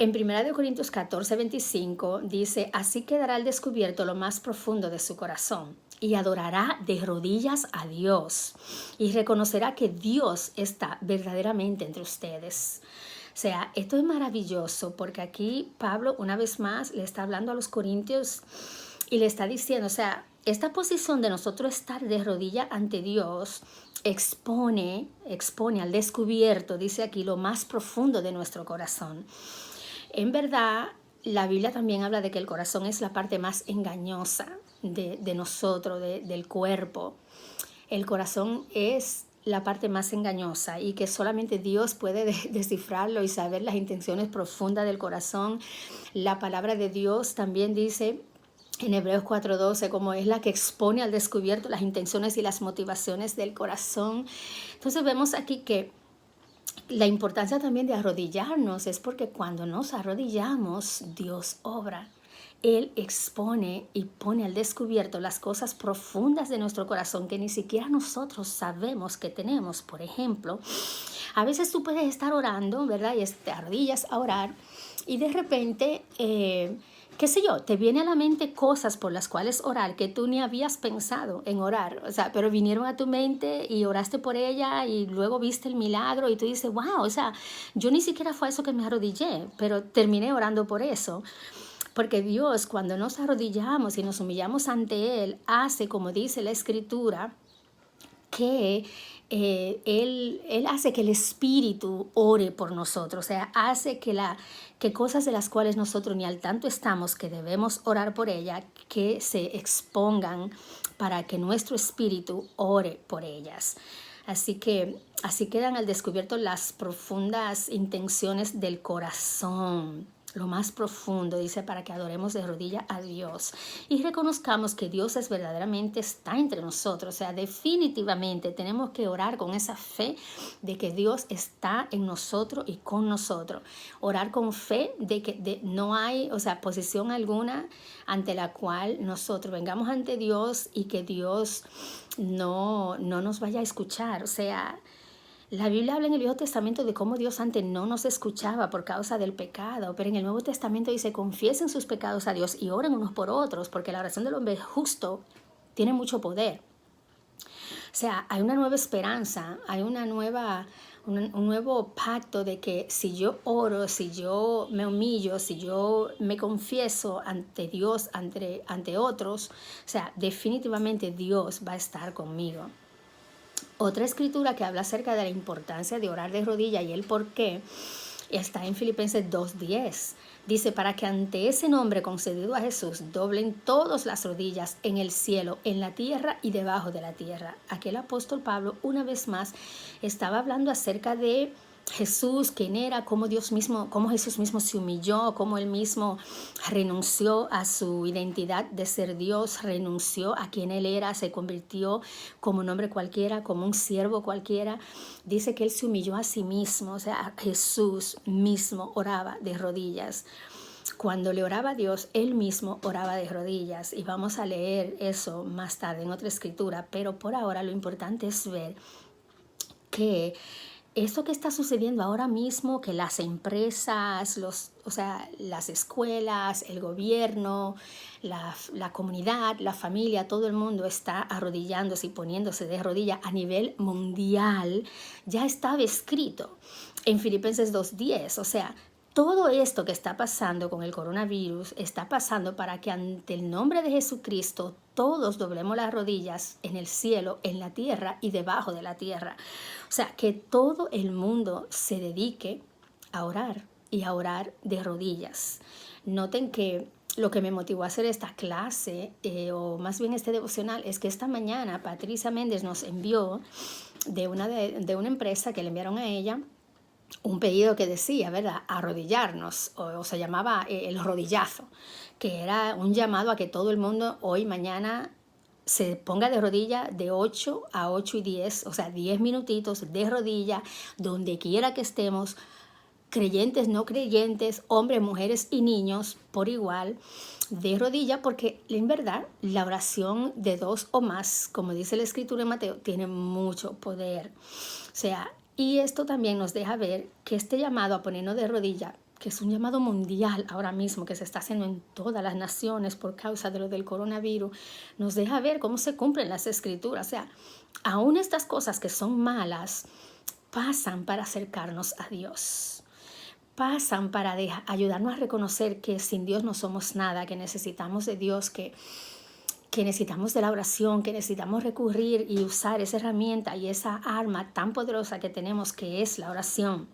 En 1 Corintios 14:25 dice, así quedará al descubierto lo más profundo de su corazón y adorará de rodillas a Dios y reconocerá que Dios está verdaderamente entre ustedes. O sea, esto es maravilloso porque aquí Pablo una vez más le está hablando a los corintios y le está diciendo, o sea, esta posición de nosotros estar de rodilla ante Dios expone al descubierto, dice aquí, lo más profundo de nuestro corazón. En verdad, la Biblia también habla de que el corazón es la parte más engañosa de nosotros, del cuerpo. El corazón es la parte más engañosa y que solamente Dios puede descifrarlo y saber las intenciones profundas del corazón. La palabra de Dios también dice en Hebreos 4:12 como es la que expone al descubierto las intenciones y las motivaciones del corazón. Entonces vemos aquí que la importancia también de arrodillarnos es porque cuando nos arrodillamos, Dios obra. Él expone y pone al descubierto las cosas profundas de nuestro corazón que ni siquiera nosotros sabemos que tenemos. Por ejemplo, a veces tú puedes estar orando, ¿verdad? Y te arrodillas a orar y de repente, qué sé yo, te viene a la mente cosas por las cuales orar que tú ni habías pensado en orar, o sea, pero vinieron a tu mente y oraste por ella y luego viste el milagro y tú dices, wow, o sea, yo ni siquiera fue eso que me arrodillé, pero terminé orando por eso. Porque Dios, cuando nos arrodillamos y nos humillamos ante Él, hace, como dice la Escritura, que él hace que el Espíritu ore por nosotros, o sea, hace que cosas de las cuales nosotros ni al tanto estamos, que debemos orar por ella, que se expongan para que nuestro Espíritu ore por ellas. Así que así quedan al descubierto las profundas intenciones del corazón. Lo más profundo, dice, para que adoremos de rodilla a Dios y reconozcamos que Dios es verdaderamente está entre nosotros. O sea, definitivamente tenemos que orar con esa fe de que Dios está en nosotros y con nosotros. Orar con fe de que no hay, o sea, posición alguna ante la cual nosotros vengamos ante Dios y que Dios no nos vaya a escuchar. O sea, la Biblia habla en el Viejo Testamento de cómo Dios antes no nos escuchaba por causa del pecado, pero en el Nuevo Testamento dice, confiesen sus pecados a Dios y oren unos por otros, porque la oración del hombre justo tiene mucho poder. O sea, hay una nueva esperanza, hay un nuevo pacto de que si yo oro, si yo me humillo, si yo me confieso ante Dios, ante otros, o sea, definitivamente Dios va a estar conmigo. Otra escritura que habla acerca de la importancia de orar de rodillas y el por qué está en Filipenses 2:10. Dice, para que ante ese nombre concedido a Jesús doblen todas las rodillas en el cielo, en la tierra y debajo de la tierra. Aquí el apóstol Pablo una vez más estaba hablando acerca de Jesús, quién era, cómo Jesús mismo se humilló, cómo él mismo renunció a su identidad de ser Dios, renunció a quien él era, se convirtió como un hombre cualquiera, como un siervo cualquiera. Dice que él se humilló a sí mismo, o sea, Jesús mismo oraba de rodillas. Cuando le oraba a Dios, él mismo oraba de rodillas. Y vamos a leer eso más tarde en otra escritura, pero por ahora lo importante es ver que eso que está sucediendo ahora mismo, que las empresas, las escuelas, el gobierno, la comunidad, la familia, todo el mundo está arrodillándose y poniéndose de rodillas a nivel mundial, ya estaba escrito en Filipenses 2:10. O sea, todo esto que está pasando con el coronavirus está pasando para que ante el nombre de Jesucristo todos doblemos las rodillas en el cielo, en la tierra y debajo de la tierra. O sea, que todo el mundo se dedique a orar y a orar de rodillas. Noten que lo que me motivó a hacer esta clase, o más bien este devocional, es que esta mañana Patricia Méndez nos envió de una empresa que le enviaron a ella un pedido que decía, ¿verdad?, arrodillarnos, o se llamaba el rodillazo, que era un llamado a que todo el mundo hoy, mañana, se ponga de rodilla de 8 a 8:10, o sea, 10 minutitos de rodilla, donde quiera que estemos, creyentes, no creyentes, hombres, mujeres y niños, por igual, de rodilla, porque en verdad la oración de dos o más, como dice la escritura en Mateo, tiene mucho poder. O sea, Y esto también nos deja ver que este llamado a ponernos de rodillas, que es un llamado mundial ahora mismo, que se está haciendo en todas las naciones por causa de lo del coronavirus, nos deja ver cómo se cumplen las escrituras. O sea, aún estas cosas que son malas pasan para acercarnos a Dios. Pasan para ayudarnos a reconocer que sin Dios no somos nada, que necesitamos de Dios, que necesitamos de la oración, que necesitamos recurrir y usar esa herramienta y esa arma tan poderosa que tenemos, que es la oración.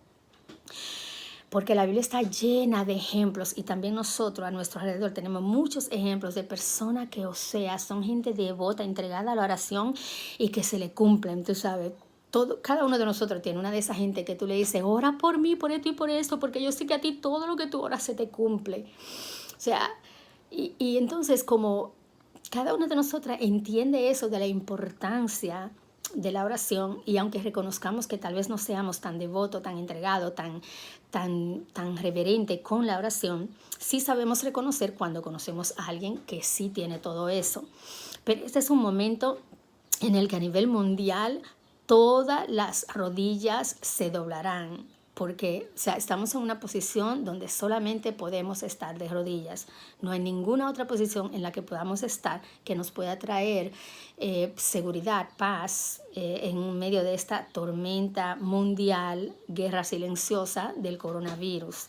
Porque la Biblia está llena de ejemplos y también nosotros a nuestro alrededor tenemos muchos ejemplos de personas que, o sea, son gente devota, entregada a la oración y que se le cumplen, tú sabes. Cada uno de nosotros tiene una de esas gente que tú le dices, ora por mí, por esto y por esto, porque yo sé que a ti todo lo que tú oras se te cumple. O sea, y entonces como cada una de nosotras entiende eso de la importancia de la oración, y aunque reconozcamos que tal vez no seamos tan devotos, tan entregados, tan reverente con la oración, sí sabemos reconocer cuando conocemos a alguien que sí tiene todo eso. Pero este es un momento en el que a nivel mundial todas las rodillas se doblarán, porque o sea, estamos en una posición donde solamente podemos estar de rodillas. No hay ninguna otra posición en la que podamos estar que nos pueda traer seguridad, paz en medio de esta tormenta mundial, guerra silenciosa del coronavirus.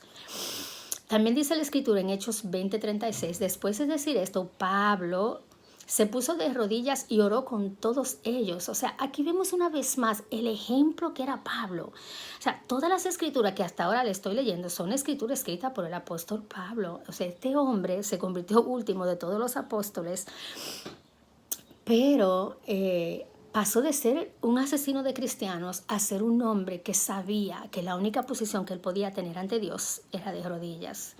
También dice la Escritura en Hechos 20:36, después de decir esto, Pablo se puso de rodillas y oró con todos ellos. O sea, aquí vemos una vez más el ejemplo que era Pablo. O sea, todas las escrituras que hasta ahora le estoy leyendo son escrituras escritas por el apóstol Pablo. O sea, este hombre se convirtió último de todos los apóstoles, pero pasó de ser un asesino de cristianos a ser un hombre que sabía que la única posición que él podía tener ante Dios era de rodillas.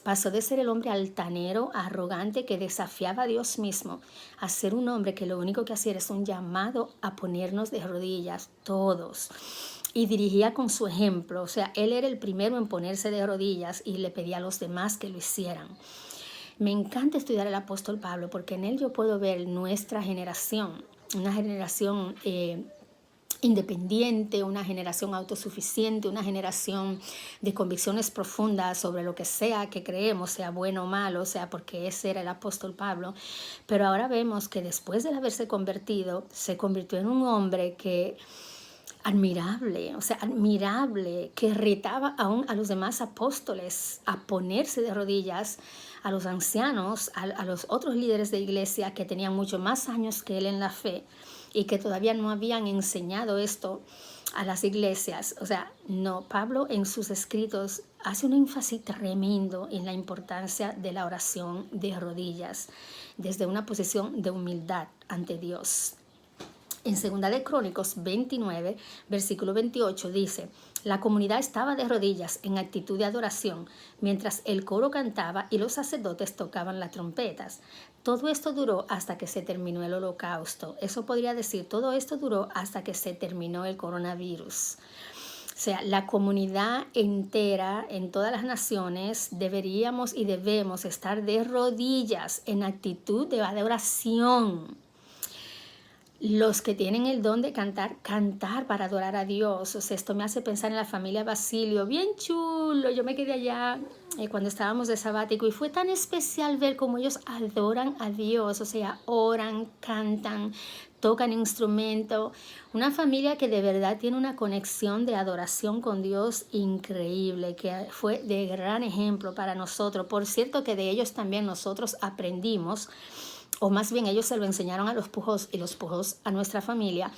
Pasó de ser el hombre altanero, arrogante, que desafiaba a Dios mismo, a ser un hombre que lo único que hacía es un llamado a ponernos de rodillas todos. Y dirigía con su ejemplo. O sea, él era el primero en ponerse de rodillas y le pedía a los demás que lo hicieran. Me encanta estudiar al apóstol Pablo porque en él yo puedo ver nuestra generación, una generación independiente, una generación autosuficiente, una generación de convicciones profundas sobre lo que sea que creemos, sea bueno o malo, o sea, porque ese era el apóstol Pablo. Pero ahora vemos que después de haberse convertido, se convirtió en un hombre que admirable, o sea, admirable, que retaba aún a los demás apóstoles a ponerse de rodillas, a los ancianos, a los otros líderes de iglesia que tenían mucho más años que él en la fe y que todavía no habían enseñado esto a las iglesias. O sea, no, Pablo en sus escritos hace un énfasis tremendo en la importancia de la oración de rodillas, desde una posición de humildad ante Dios. En 2 de Crónicos 29, versículo 28 dice, la comunidad estaba de rodillas en actitud de adoración, mientras el coro cantaba y los sacerdotes tocaban las trompetas. Todo esto duró hasta que se terminó el holocausto. Eso podría decir, todo esto duró hasta que se terminó el coronavirus. O sea, la comunidad entera en todas las naciones deberíamos y debemos estar de rodillas en actitud de adoración. Los que tienen el don de cantar, cantar para adorar a Dios. O sea, esto me hace pensar en la familia Basilio, bien chulo. Yo me quedé allá cuando estábamos de sabático y fue tan especial ver cómo ellos adoran a Dios. O sea, oran, cantan, tocan instrumento. Una familia que de verdad tiene una conexión de adoración con Dios increíble, que fue de gran ejemplo para nosotros. Por cierto que de ellos también nosotros aprendimos, o más bien ellos se lo enseñaron a los Pujós y los Pujós a nuestra familia,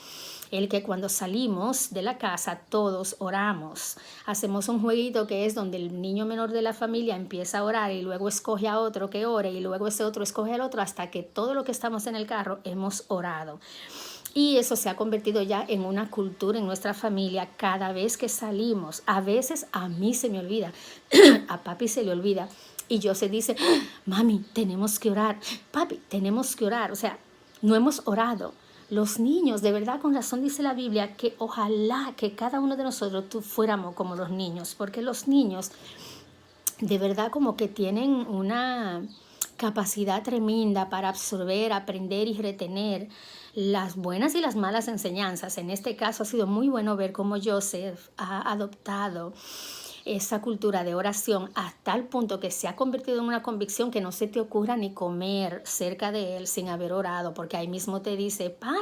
el que cuando salimos de la casa todos oramos. Hacemos un jueguito que es donde el niño menor de la familia empieza a orar y luego escoge a otro que ore y luego ese otro escoge al otro hasta que todo lo que estamos en el carro hemos orado. Y eso se ha convertido ya en una cultura en nuestra familia cada vez que salimos. A veces a mí se me olvida, a papi se le olvida. Y yo se dice, mami, tenemos que orar. Papi, tenemos que orar. O sea, no hemos orado. Los niños, de verdad, con razón dice la Biblia, que ojalá que cada uno de nosotros fuéramos como los niños. Porque los niños, de verdad, como que tienen una capacidad tremenda para absorber, aprender y retener las buenas y las malas enseñanzas. En este caso ha sido muy bueno ver cómo Joseph ha adoptado esa cultura de oración a tal punto que se ha convertido en una convicción que no se te ocurra ni comer cerca de él sin haber orado, porque ahí mismo te dice, para,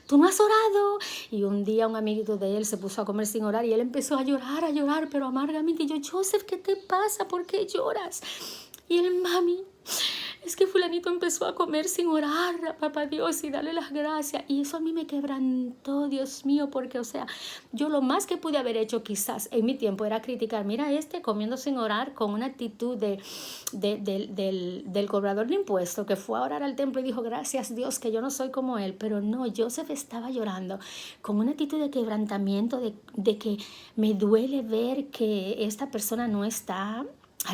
tú no has orado. Y un día un amiguito de él se puso a comer sin orar y él empezó a llorar, pero amargamente. Y yo, Joseph, ¿qué te pasa? ¿Por qué lloras? Y él, mami, es que fulanito empezó a comer sin orar a papá Dios y darle las gracias. Y eso a mí me quebrantó, Dios mío, porque, o sea, yo lo más que pude haber hecho quizás en mi tiempo era criticar, mira comiendo sin orar con una actitud del cobrador de impuestos que fue a orar al templo y dijo, gracias Dios que yo no soy como él. Pero no, Joseph estaba llorando con una actitud de quebrantamiento, de que me duele ver que esta persona no está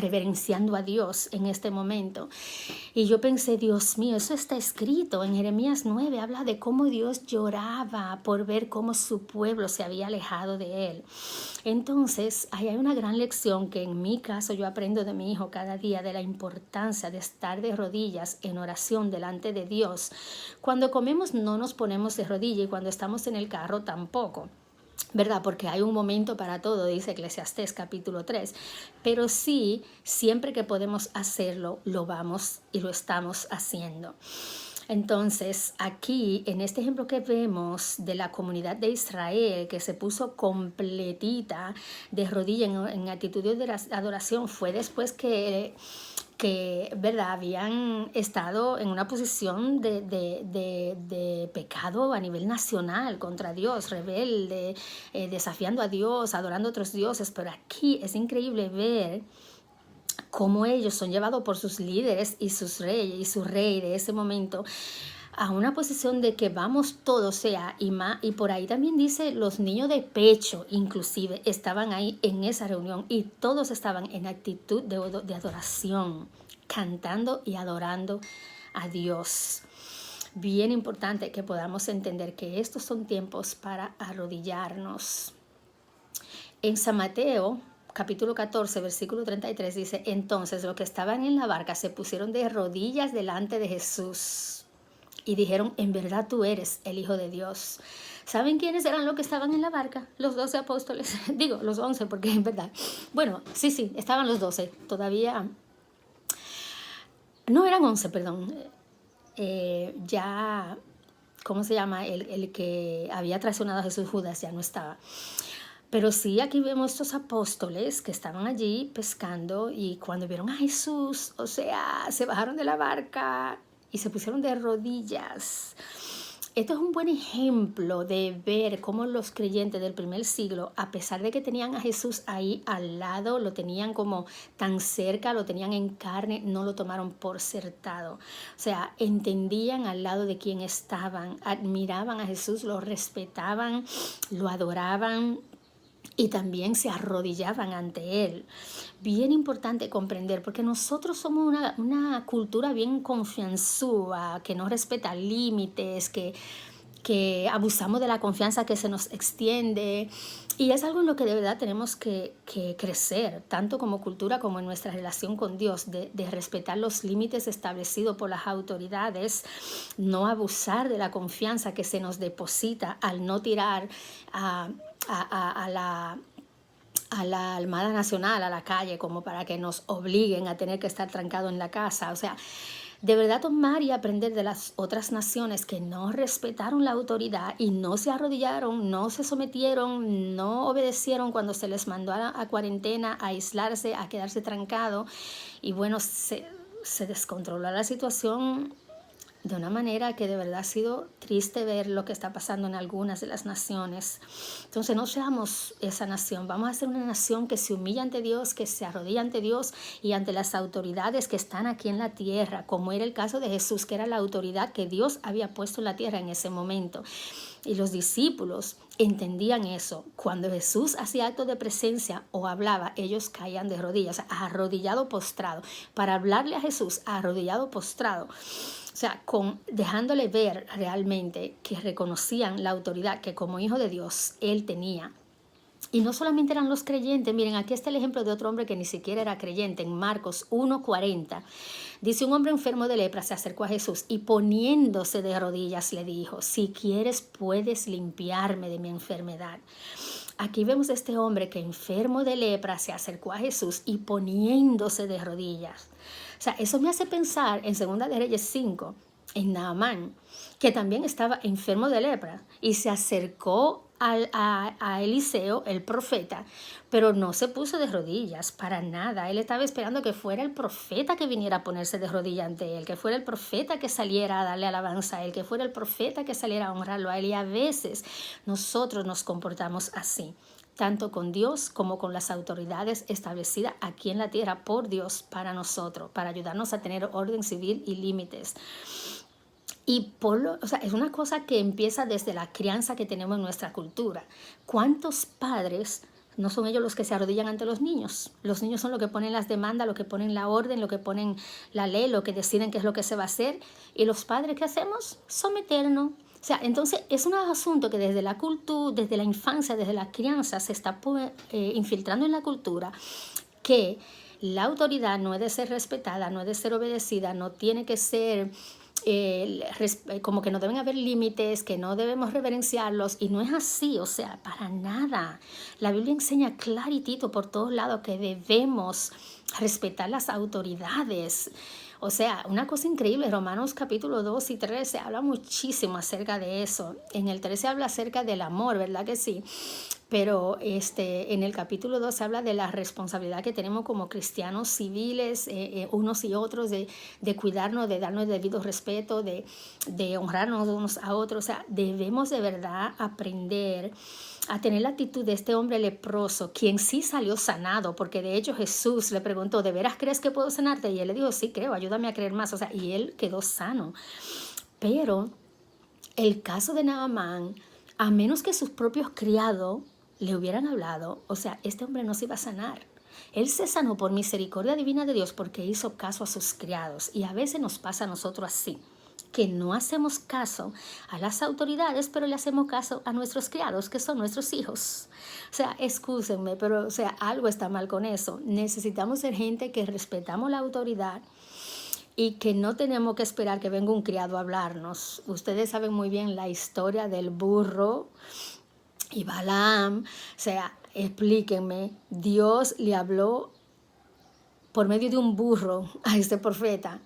reverenciando a Dios en este momento. Y yo pensé, Dios mío, eso está escrito en Jeremías 9, habla de cómo Dios lloraba por ver cómo su pueblo se había alejado de él. Entonces, ahí hay una gran lección que en mi caso yo aprendo de mi hijo cada día, de la importancia de estar de rodillas en oración delante de Dios. Cuando comemos no nos ponemos de rodillas y cuando estamos en el carro tampoco, ¿verdad? Porque hay un momento para todo, dice Eclesiastés capítulo 3, pero sí, siempre que podemos hacerlo, lo vamos y lo estamos haciendo. Entonces, aquí, en este ejemplo que vemos de la comunidad de Israel, que se puso completita de rodillas en actitud de adoración, fue después que ¿verdad? Habían estado en una posición de pecado a nivel nacional contra Dios, rebelde, desafiando a Dios, adorando a otros dioses. Pero aquí es increíble ver cómo ellos son llevados por sus líderes y sus reyes y su rey de ese momento a una posición de que vamos todos, y por ahí también dice los niños de pecho, inclusive, estaban ahí en esa reunión y todos estaban en actitud de adoración, cantando y adorando a Dios. Bien importante que podamos entender que estos son tiempos para arrodillarnos. En San Mateo, capítulo 14, versículo 33, dice, entonces los que estaban en la barca se pusieron de rodillas delante de Jesús y dijeron, en verdad tú eres el Hijo de Dios. ¿Saben quiénes eran los que estaban en la barca? Los 12 apóstoles. Digo, los 11, porque en verdad. Bueno, sí, estaban los 12. Todavía. No eran 11, perdón. Ya, ¿cómo se llama? El que había traicionado a Jesús, Judas, ya no estaba. Pero sí, aquí vemos estos apóstoles que estaban allí pescando y cuando vieron a Jesús, o sea, se bajaron de la barca y se pusieron de rodillas. Esto es un buen ejemplo de ver cómo los creyentes del primer siglo, a pesar de que tenían a Jesús ahí al lado, lo tenían como tan cerca, lo tenían en carne, no lo tomaron por certado. O sea, entendían al lado de quién estaban, admiraban a Jesús, lo respetaban, lo adoraban y también se arrodillaban ante él. Bien importante comprender, porque nosotros somos una cultura bien confianzúa, que no respeta límites, que abusamos de la confianza que se nos extiende. Y es algo en lo que de verdad tenemos que crecer, tanto como cultura como en nuestra relación con Dios, de respetar los límites establecidos por las autoridades, no abusar de la confianza que se nos deposita al no tirar a la Armada Nacional a la calle como para que nos obliguen a tener que estar trancados en la casa. O sea, de verdad tomar y aprender de las otras naciones que no respetaron la autoridad y no se arrodillaron, no se sometieron, no obedecieron cuando se les mandó a cuarentena, a aislarse, a quedarse trancado. Y bueno, se descontroló la situación de una manera que de verdad ha sido triste ver lo que está pasando en algunas de las naciones. Entonces no seamos esa nación, vamos a ser una nación que se humilla ante Dios, que se arrodilla ante Dios y ante las autoridades que están aquí en la tierra, como era el caso de Jesús, que era la autoridad que Dios había puesto en la tierra en ese momento. Y los discípulos entendían eso. Cuando Jesús hacía acto de presencia o hablaba, ellos caían de rodillas, arrodillado, postrado. Para hablarle a Jesús, arrodillado, postrado. O sea, dejándole ver realmente que reconocían la autoridad que como hijo de Dios él tenía. Y no solamente eran los creyentes, miren, aquí está el ejemplo de otro hombre que ni siquiera era creyente, en Marcos 1:40. Dice, un hombre enfermo de lepra se acercó a Jesús y poniéndose de rodillas le dijo, si quieres puedes limpiarme de mi enfermedad. Aquí vemos a este hombre que enfermo de lepra se acercó a Jesús y poniéndose de rodillas. O sea, eso me hace pensar en 2 de Reyes 5, en Naamán, que también estaba enfermo de lepra y se acercó a Eliseo, el profeta, pero no se puso de rodillas para nada. Él estaba esperando que fuera el profeta que viniera a ponerse de rodillas ante él, que fuera el profeta que saliera a darle alabanza a él, que fuera el profeta que saliera a honrarlo a él. Y a veces nosotros nos comportamos así, tanto con Dios como con las autoridades establecidas aquí en la tierra por Dios para nosotros, para ayudarnos a tener orden civil y límites. Y o sea, es una cosa que empieza desde la crianza que tenemos en nuestra cultura. ¿Cuántos padres no son ellos los que se arrodillan ante los niños? Los niños son los que ponen las demandas, los que ponen la orden, los que ponen la ley, los que deciden qué es lo que se va a hacer. ¿Y los padres qué hacemos? Someternos. O sea, entonces es un asunto que desde la cultura, desde la infancia, desde la crianza, se está infiltrando en la cultura, que la autoridad no es de ser respetada, no es de ser obedecida, no tiene que ser... como que no deben haber límites, que no debemos reverenciarlos, y no es así, o sea, para nada. La Biblia enseña claritito por todos lados que debemos respetar las autoridades. O sea, una cosa increíble, Romanos capítulo 2 y 13 habla muchísimo acerca de eso. En el 13 habla acerca del amor, ¿verdad que sí? Pero en el capítulo 2 se habla de la responsabilidad que tenemos como cristianos civiles, unos y otros, de cuidarnos, de darnos el debido respeto, de honrarnos unos a otros. O sea, debemos de verdad aprender a tener la actitud de este hombre leproso, quien sí salió sanado, porque de hecho Jesús le preguntó, ¿de veras crees que puedo sanarte? Y él le dijo, sí, creo, ayúdame a creer más. O sea, y él quedó sano. Pero el caso de Naamán, a menos que sus propios criados le hubieran hablado, o sea, este hombre no se iba a sanar. Él se sanó por misericordia divina de Dios porque hizo caso a sus criados. Y a veces nos pasa a nosotros así, que no hacemos caso a las autoridades, pero le hacemos caso a nuestros criados, que son nuestros hijos. O sea, excúsenme, pero o sea, algo está mal con eso. Necesitamos ser gente que respetamos la autoridad y que no tenemos que esperar que venga un criado a hablarnos. Ustedes saben muy bien la historia del burro y Balaam. O sea, explíquenme, Dios le habló por medio de un burro a este profeta.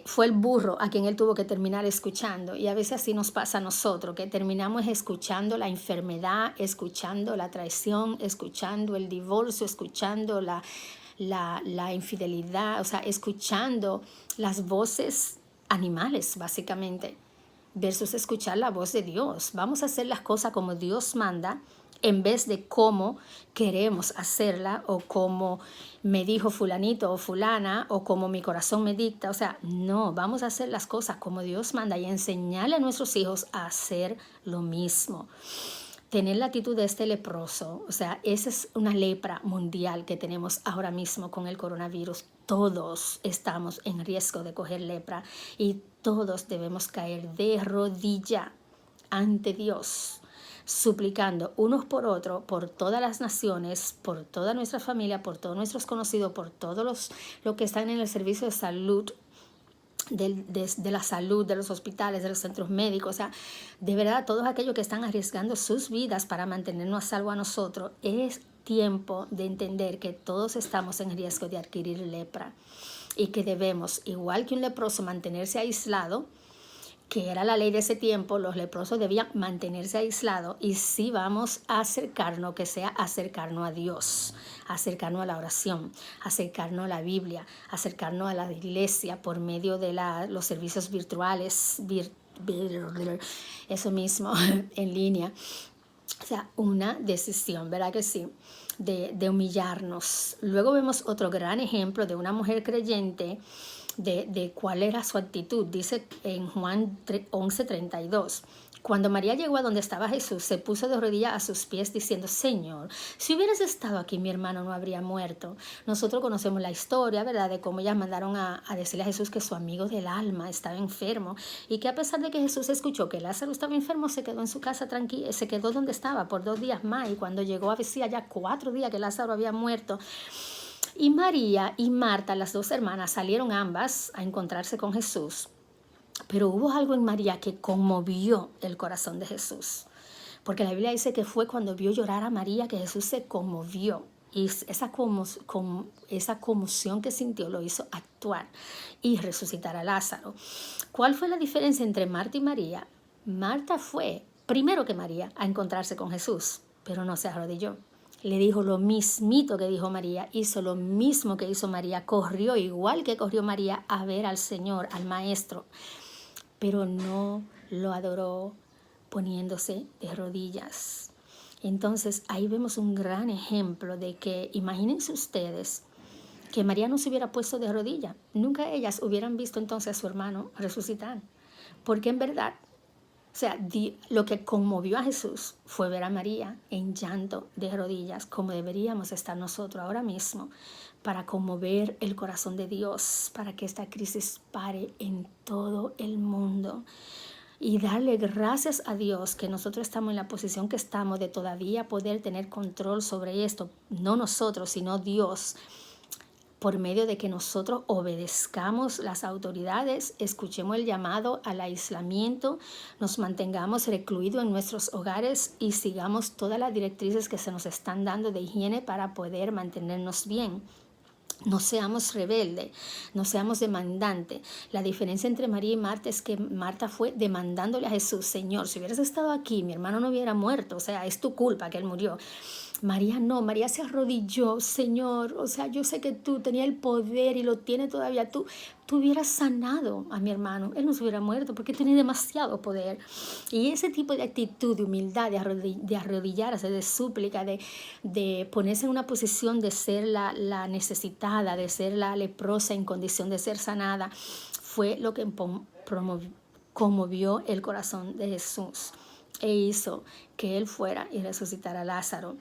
Fue el burro a quien él tuvo que terminar escuchando. Y a veces así nos pasa a nosotros, que terminamos escuchando la enfermedad, escuchando la traición, escuchando el divorcio, escuchando la infidelidad, o sea, escuchando las voces animales, básicamente, versus escuchar la voz de Dios. Vamos a hacer las cosas como Dios manda, en vez de cómo queremos hacerla, o como me dijo fulanito o fulana, o como mi corazón me dicta. O sea, no, vamos a hacer las cosas como Dios manda y enseñarle a nuestros hijos a hacer lo mismo. Tener la actitud de este leproso, o sea, esa es una lepra mundial que tenemos ahora mismo con el coronavirus. Todos estamos en riesgo de coger lepra y todos debemos caer de rodilla ante Dios, suplicando unos por otros, por todas las naciones, por toda nuestra familia, por todos nuestros conocidos, por todos los que están en el servicio de salud, de la salud, de los hospitales, de los centros médicos. O sea, de verdad, todos aquellos que están arriesgando sus vidas para mantenernos a salvo a nosotros. Es tiempo de entender que todos estamos en riesgo de adquirir lepra y que debemos, igual que un leproso, mantenerse aislado, que era la ley de ese tiempo. Los leprosos debían mantenerse aislados, y si vamos a acercarnos, que sea acercarnos a Dios, acercarnos a la oración, acercarnos a la Biblia, acercarnos a la iglesia por medio de los servicios virtuales, eso mismo, en línea. O sea, una decisión, ¿verdad que sí? De humillarnos. Luego vemos otro gran ejemplo de una mujer creyente, de cuál era su actitud. Dice en Juan 11:32, Cuando María llegó a donde estaba Jesús, se puso de rodillas a sus pies diciendo, Señor, si hubieras estado aquí, mi hermano no habría muerto. Nosotros conocemos la historia, ¿verdad?, de cómo ellas mandaron a decirle a Jesús que su amigo del alma estaba enfermo y que a pesar de que Jesús escuchó que Lázaro estaba enfermo, se quedó en su casa tranquilo, se quedó donde estaba por 2 días más, y cuando llegó a decir ya 4 días que Lázaro había muerto. Y María y Marta, las 2 hermanas, salieron ambas a encontrarse con Jesús. Pero hubo algo en María que conmovió el corazón de Jesús. Porque la Biblia dice que fue cuando vio llorar a María que Jesús se conmovió. Y esa conmoción que sintió lo hizo actuar y resucitar a Lázaro. ¿Cuál fue la diferencia entre Marta y María? Marta fue, primero que María, a encontrarse con Jesús, pero no se arrodilló. Le dijo lo mismito que dijo María, hizo lo mismo que hizo María, corrió igual que corrió María a ver al Señor, al Maestro, pero no lo adoró poniéndose de rodillas. Entonces ahí vemos un gran ejemplo de que, imagínense ustedes, que María no se hubiera puesto de rodillas. Nunca ellas hubieran visto entonces a su hermano resucitar. Porque en verdad, o sea, lo que conmovió a Jesús fue ver a María en llanto de rodillas, como deberíamos estar nosotros ahora mismo, para conmover el corazón de Dios, para que esta crisis pare en todo el mundo. Y darle gracias a Dios que nosotros estamos en la posición que estamos de todavía poder tener control sobre esto. No nosotros, sino Dios, por medio de que nosotros obedezcamos las autoridades, escuchemos el llamado al aislamiento, nos mantengamos recluidos en nuestros hogares y sigamos todas las directrices que se nos están dando de higiene para poder mantenernos bien. No seamos rebeldes, no seamos demandantes. La diferencia entre María y Marta es que Marta fue demandándole a Jesús, Señor, si hubieras estado aquí, mi hermano no hubiera muerto, o sea, es tu culpa que él murió. María no, María se arrodilló, Señor, o sea, yo sé que tú tenías el poder y lo tienes todavía, tú hubieras sanado a mi hermano, él no se hubiera muerto porque tenía demasiado poder. Y ese tipo de actitud, de humildad, de arrodillarse, de súplica, de ponerse en una posición de ser la necesitada, de ser la leprosa en condición de ser sanada, fue lo que conmovió el corazón de Jesús e hizo que él fuera y resucitara a Lázaro.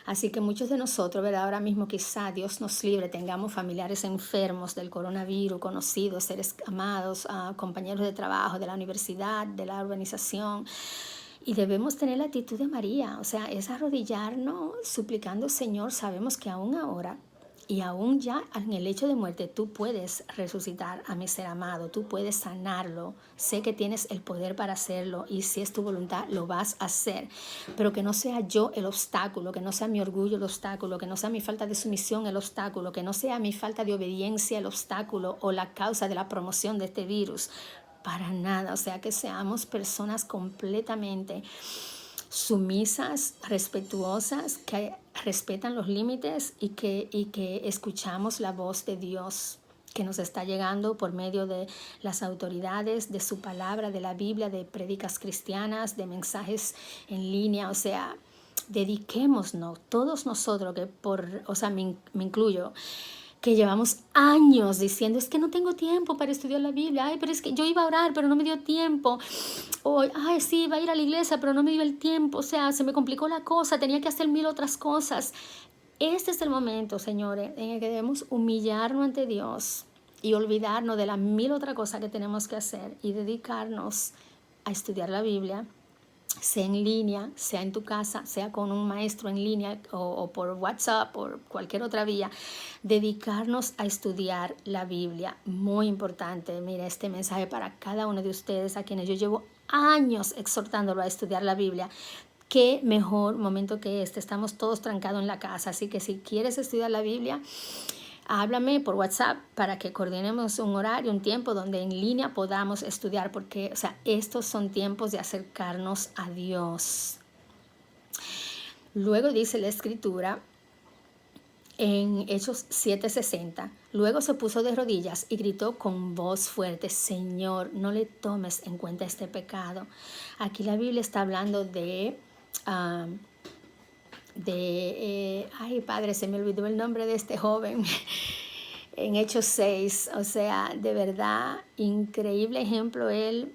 Así que muchos de nosotros, ¿verdad?, ahora mismo quizá Dios nos libre, tengamos familiares enfermos del coronavirus, conocidos, seres amados, compañeros de trabajo, de la universidad, de la urbanización. Y debemos tener la actitud de María, o sea, es arrodillarnos suplicando, Señor, sabemos que aún ahora y aún ya en el hecho de muerte tú puedes resucitar a mi ser amado, tú puedes sanarlo, sé que tienes el poder para hacerlo y si es tu voluntad lo vas a hacer, pero que no sea yo el obstáculo, que no sea mi orgullo el obstáculo, que no sea mi falta de sumisión el obstáculo, que no sea mi falta de obediencia el obstáculo o la causa de la promoción de este virus, para nada, o sea, que seamos personas completamente sumisas, respetuosas, que respetan los límites y que escuchamos la voz de Dios que nos está llegando por medio de las autoridades, de su palabra, de la Biblia, de prédicas cristianas, de mensajes en línea. O sea, dediquémonos, todos nosotros, me incluyo, que llevamos años diciendo, es que no tengo tiempo para estudiar la Biblia, ay, pero es que yo iba a orar, pero no me dio tiempo, o, ay, sí, iba a ir a la iglesia, pero no me dio el tiempo, o sea, se me complicó la cosa, tenía que hacer 1000 otras cosas. Este es el momento, señores, en el que debemos humillarnos ante Dios y olvidarnos de las 1000 otras cosas que tenemos que hacer y dedicarnos a estudiar la Biblia, sea en línea, sea en tu casa, sea con un maestro en línea o por WhatsApp, por cualquier otra vía, dedicarnos a estudiar la Biblia. Muy importante, mira, este mensaje para cada uno de ustedes a quienes yo llevo años exhortándolo a estudiar la Biblia. Qué mejor momento que este, estamos todos trancados en la casa, así que si quieres estudiar la Biblia, háblame por WhatsApp para que coordinemos un horario, un tiempo donde en línea podamos estudiar, porque, o sea, estos son tiempos de acercarnos a Dios. Luego dice la Escritura en Hechos 7:60, luego se puso de rodillas y gritó con voz fuerte, Señor, no le tomes en cuenta este pecado. Aquí la Biblia está hablando ay padre, se me olvidó el nombre de este joven, en Hechos 6, o sea, de verdad, increíble ejemplo él,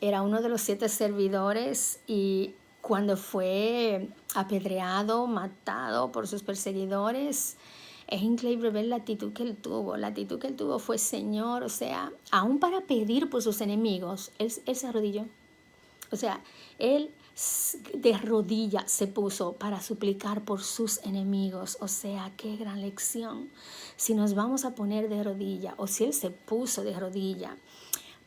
era uno de los 7 servidores y cuando fue apedreado, matado por sus perseguidores, es increíble ver la actitud que él tuvo. La actitud que él tuvo fue: Señor, o sea, aún para pedir por sus enemigos, él se arrodilló. O sea, él de rodillas se puso para suplicar por sus enemigos. O sea, qué gran lección. Si nos vamos a poner de rodilla, o si él se puso de rodilla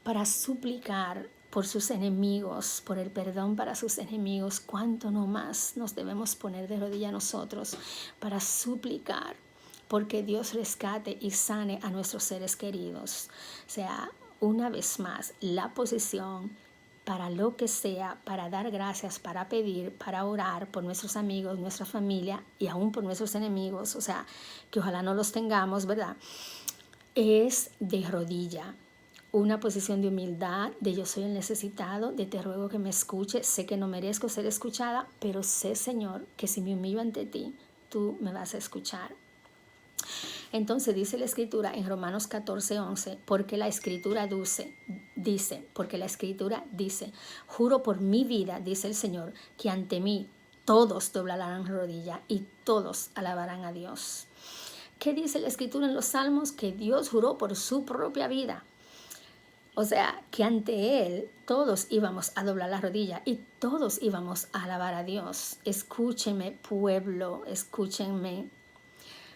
para suplicar por sus enemigos, por el perdón para sus enemigos, cuánto no más nos debemos poner de rodilla nosotros para suplicar porque Dios rescate y sane a nuestros seres queridos. O sea, una vez más, la posición para lo que sea, para dar gracias, para pedir, para orar por nuestros amigos, nuestra familia y aún por nuestros enemigos, o sea, que ojalá no los tengamos, ¿verdad? Es de rodilla. Una posición de humildad, de yo soy el necesitado, de te ruego que me escuches, sé que no merezco ser escuchada, pero sé, Señor, que si me humillo ante ti, tú me vas a escuchar. Entonces dice la Escritura en Romanos 14:11, porque la Escritura dice, juro por mi vida, dice el Señor, que ante mí todos doblarán rodilla y todos alabarán a Dios. ¿Qué dice la Escritura en los Salmos? Que Dios juró por su propia vida. O sea, que ante Él todos íbamos a doblar la rodilla y todos íbamos a alabar a Dios. Escúchenme, pueblo, escúchenme.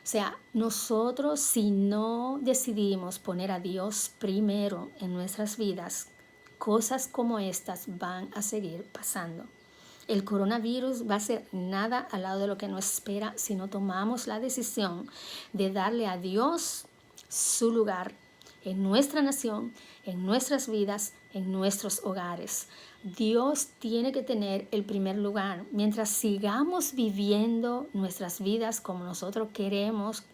O sea, nosotros si no decidimos poner a Dios primero en nuestras vidas, cosas como estas van a seguir pasando. El coronavirus va a ser nada al lado de lo que nos espera si no tomamos la decisión de darle a Dios su lugar en nuestra nación, en nuestras vidas, en nuestros hogares. Dios tiene que tener el primer lugar. Mientras sigamos viviendo nuestras vidas como nosotros queremos,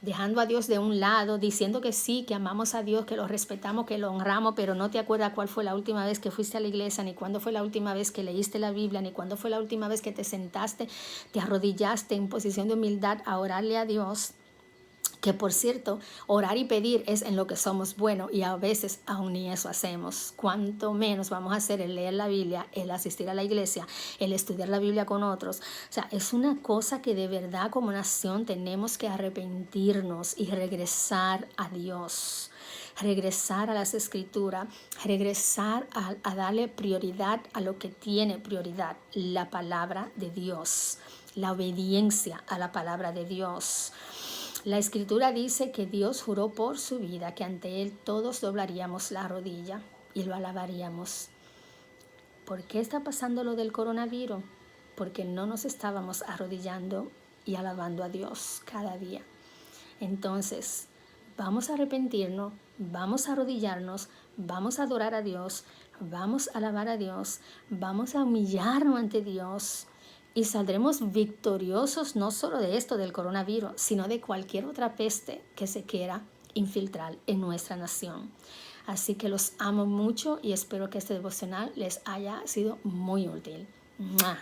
dejando a Dios de un lado, diciendo que sí, que amamos a Dios, que lo respetamos, que lo honramos, pero no te acuerdas cuál fue la última vez que fuiste a la iglesia, ni cuándo fue la última vez que leíste la Biblia, ni cuándo fue la última vez que te sentaste, te arrodillaste en posición de humildad a orarle a Dios. Que por cierto, orar y pedir es en lo que somos buenos y a veces aún ni eso hacemos. Cuanto menos vamos a hacer el leer la Biblia, el asistir a la iglesia, el estudiar la Biblia con otros. O sea, es una cosa que de verdad como nación tenemos que arrepentirnos y regresar a Dios. Regresar a las Escrituras, regresar a darle prioridad a lo que tiene prioridad, la palabra de Dios, la obediencia a la palabra de Dios. La Escritura dice que Dios juró por su vida, que ante Él todos doblaríamos la rodilla y lo alabaríamos. ¿Por qué está pasando lo del coronavirus? Porque no nos estábamos arrodillando y alabando a Dios cada día. Entonces, vamos a arrepentirnos, vamos a arrodillarnos, vamos a adorar a Dios, vamos a alabar a Dios, vamos a humillarnos ante Dios. Y saldremos victoriosos no solo de esto del coronavirus, sino de cualquier otra peste que se quiera infiltrar en nuestra nación. Así que los amo mucho y espero que este devocional les haya sido muy útil. ¡Mua!